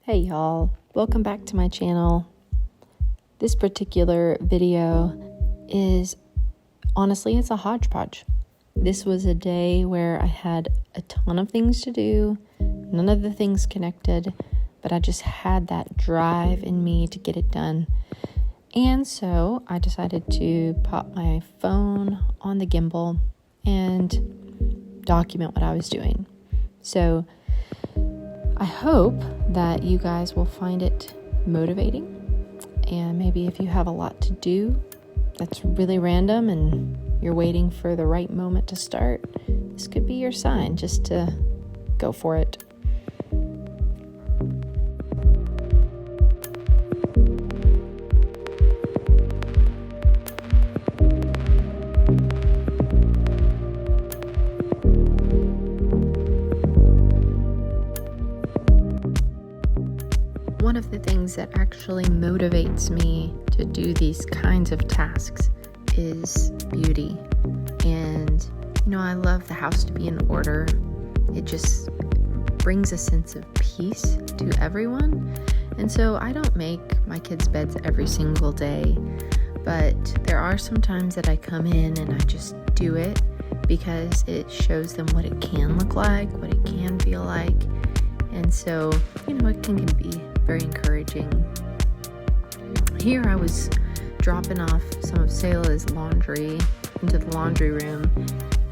Hey y'all, welcome back to my channel. This particular video is, honestly, it's a hodgepodge. This was a day where I had a ton of things to do, none of the things connected, but I just had that drive in me to get it done. And so I decided to pop my phone on the gimbal and document what I was doing. So I hope that you guys will find it motivating, and maybe if you have a lot to do that's really random and you're waiting for the right moment to start, this could be your sign just to go for it. One of the things that actually motivates me to do these kinds of tasks is beauty. And, I love the house to be in order. It just brings a sense of peace to everyone. And so I don't make my kids' beds every single day, but there are some times that I come in and I just do it because it shows them what it can look like, what it can feel like. And so, it can be very encouraging. Here I was dropping off some of Selah's laundry into the laundry room,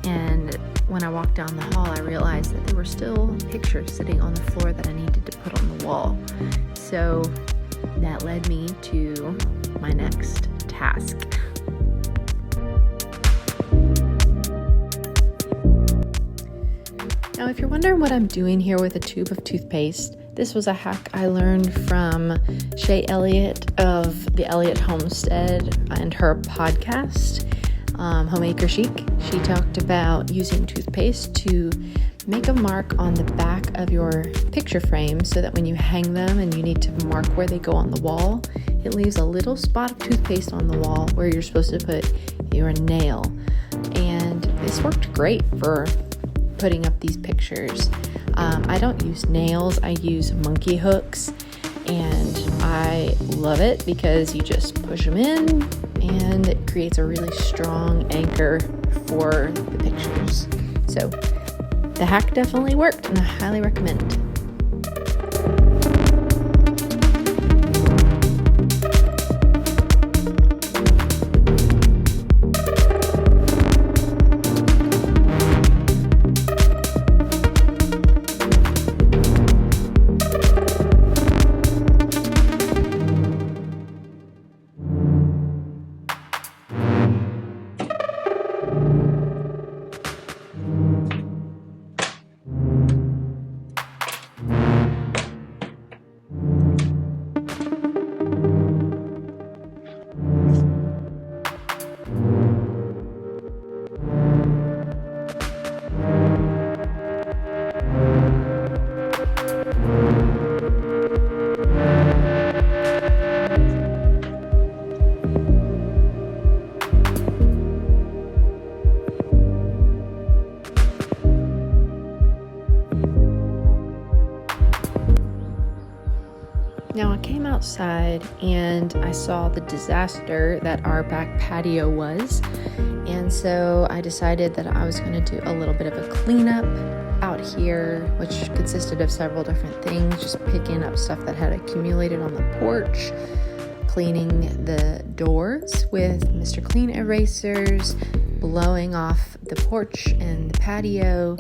and when I walked down the hall, I realized that there were still pictures sitting on the floor that I needed to put on the wall. So that led me to my next task. Now, if you're wondering what I'm doing here with a tube of toothpaste, this was a hack I learned from Shay Elliott of the Elliott Homestead and her podcast, Homemaker Chic. She talked about using toothpaste to make a mark on the back of your picture frame so that when you hang them and you need to mark where they go on the wall, it leaves a little spot of toothpaste on the wall where you're supposed to put your nail. And this worked great for putting up these pictures. I don't use nails, I use monkey hooks, and I love it because you just push them in and it creates a really strong anchor for the pictures. So the hack definitely worked and I highly recommend it. Now I came outside and I saw the disaster that our back patio was, and so I decided that I was going to do a little bit of a cleanup out here, which consisted of several different things, just picking up stuff that had accumulated on the porch, cleaning the doors with Mr. Clean erasers, blowing off the porch and the patio,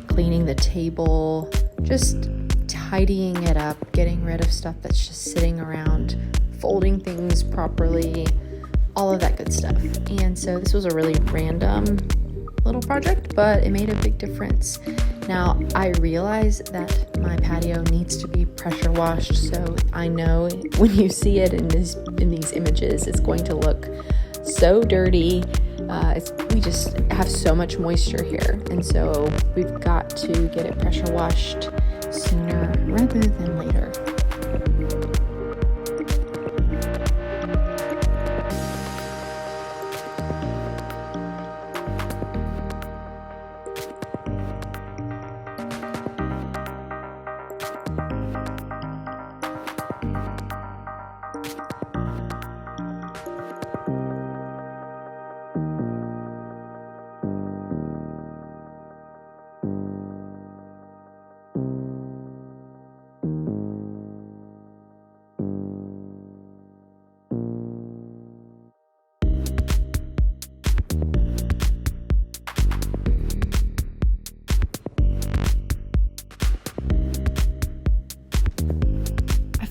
cleaning the table, just tidying it up, getting rid of stuff that's just sitting around, folding things properly, all of that good stuff. And so this was a really random little project, but it made a big difference. Now, I realize that my patio needs to be pressure washed, so I know when you see it in these images, it's going to look so dirty. We just have so much moisture here, and so we've got to get it pressure washed sooner rather than later.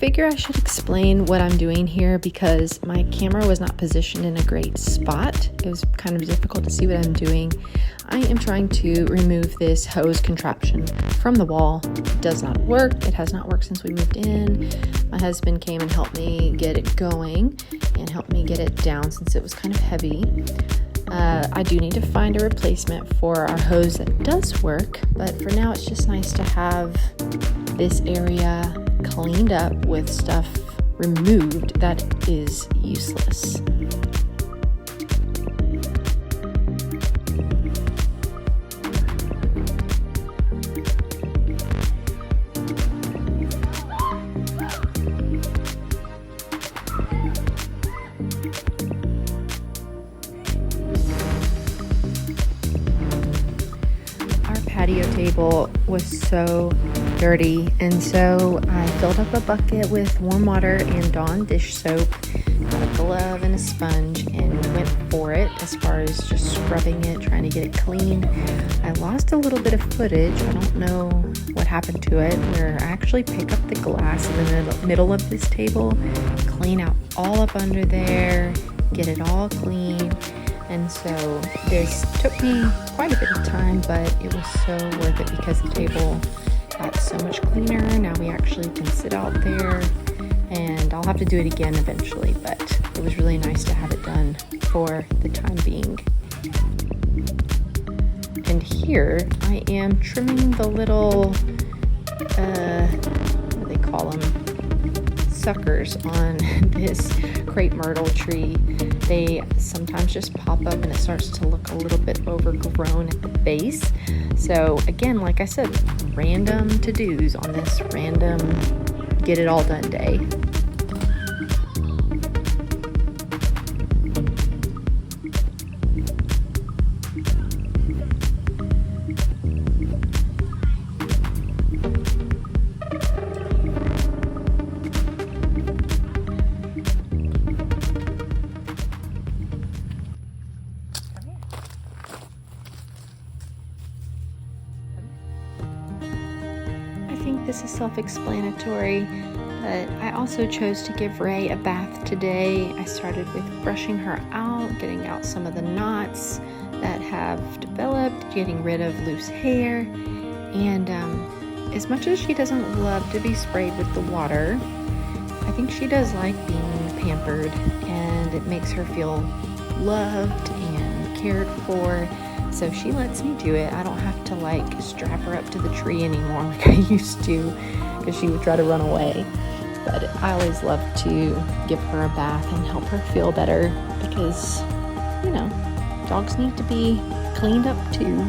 figure I should explain what I'm doing here because my camera was not positioned in a great spot. It was kind of difficult to see what I'm doing. I am trying to remove this hose contraption from the wall. It does not work. It has not worked since we moved in. My husband came and helped me get it going and helped me get it down since it was kind of heavy. I do need to find a replacement for our hose that does work, but for now it's just nice to have this area cleaned up with stuff removed that is useless. Patio table was so dirty, and so I filled up a bucket with warm water and Dawn dish soap, got a glove and a sponge, and went for it as far as just scrubbing it, trying to get it clean. I lost a little bit of footage. I don't know what happened to it, where I actually pick up the glass in the middle of this table, clean out all up under there, get it all clean. And so this took me quite a bit of time, but it was so worth it because the table got so much cleaner. Now we actually can sit out there, and I'll have to do it again eventually, but it was really nice to have it done for the time being. And here I am trimming the little, what do they call them? Suckers on this crepe myrtle tree. They sometimes just pop up and it starts to look a little bit overgrown at the base. So again, like I said, random to-dos on this random get it all done day. I think this is self-explanatory, but I also chose to give Ray a bath today. I started with brushing her out, getting out some of the knots that have developed, getting rid of loose hair, and as much as she doesn't love to be sprayed with the water, I think she does like being pampered, and it makes her feel loved and cared for. So she lets me do it. I don't have to like strap her up to the tree anymore like I used to, because she would try to run away. But I always love to give her a bath and help her feel better because, you know, dogs need to be cleaned up too.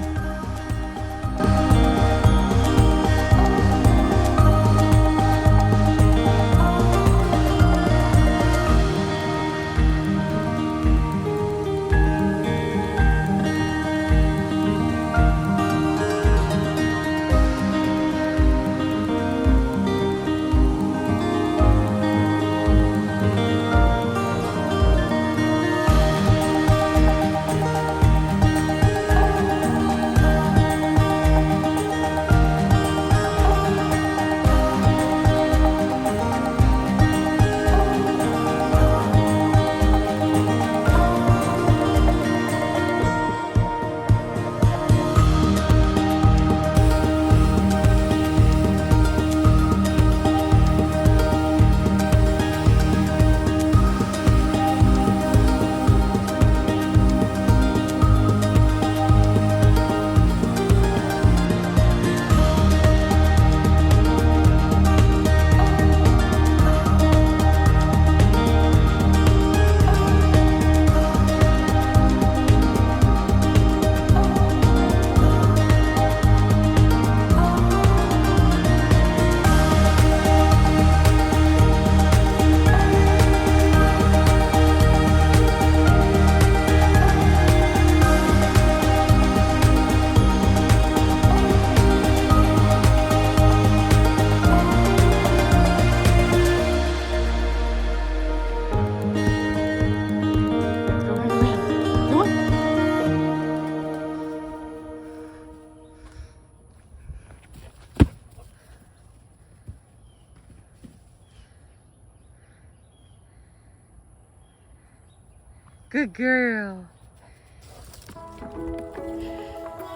Good girl.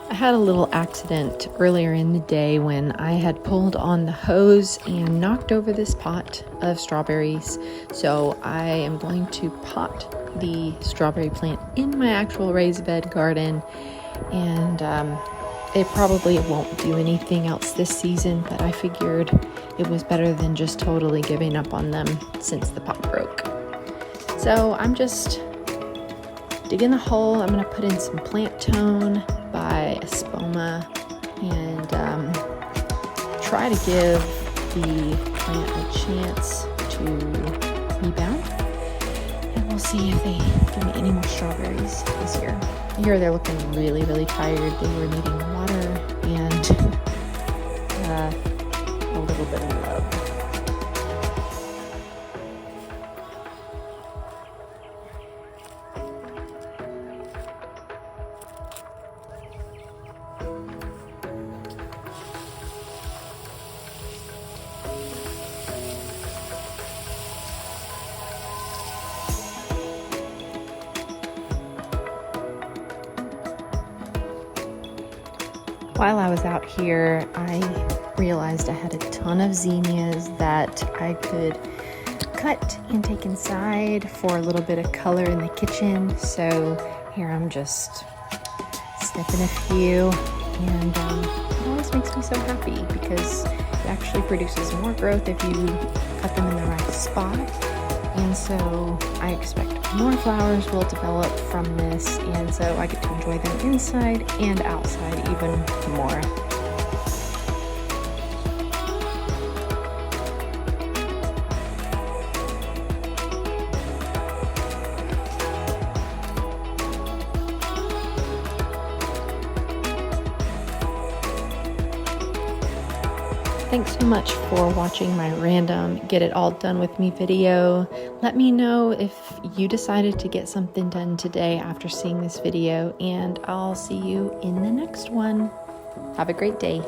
I had a little accident earlier in the day when I had pulled on the hose and knocked over this pot of strawberries. So I am going to pot the strawberry plant in my actual raised bed garden, and it probably won't do anything else this season, but I figured it was better than just totally giving up on them since the pot broke. So I'm just digging the hole. I'm going to put in some plant tone by Espoma and try to give the plant a chance to rebound. And we'll see if they give me any more strawberries this year. Here they're looking really, really tired. They were needing water and a little bit of love. While I was out here, I realized I had a ton of zinnias that I could cut and take inside for a little bit of color in the kitchen. So here I'm just snipping a few, and it always makes me so happy because it actually produces more growth if you cut them in the right spot. And so I expect more flowers will develop from this, and so I get to enjoy them inside and outside even more. Thanks so much for watching my random get it all done with me video. Let me know if you decided to get something done today after seeing this video, and I'll see you in the next one. Have a great day.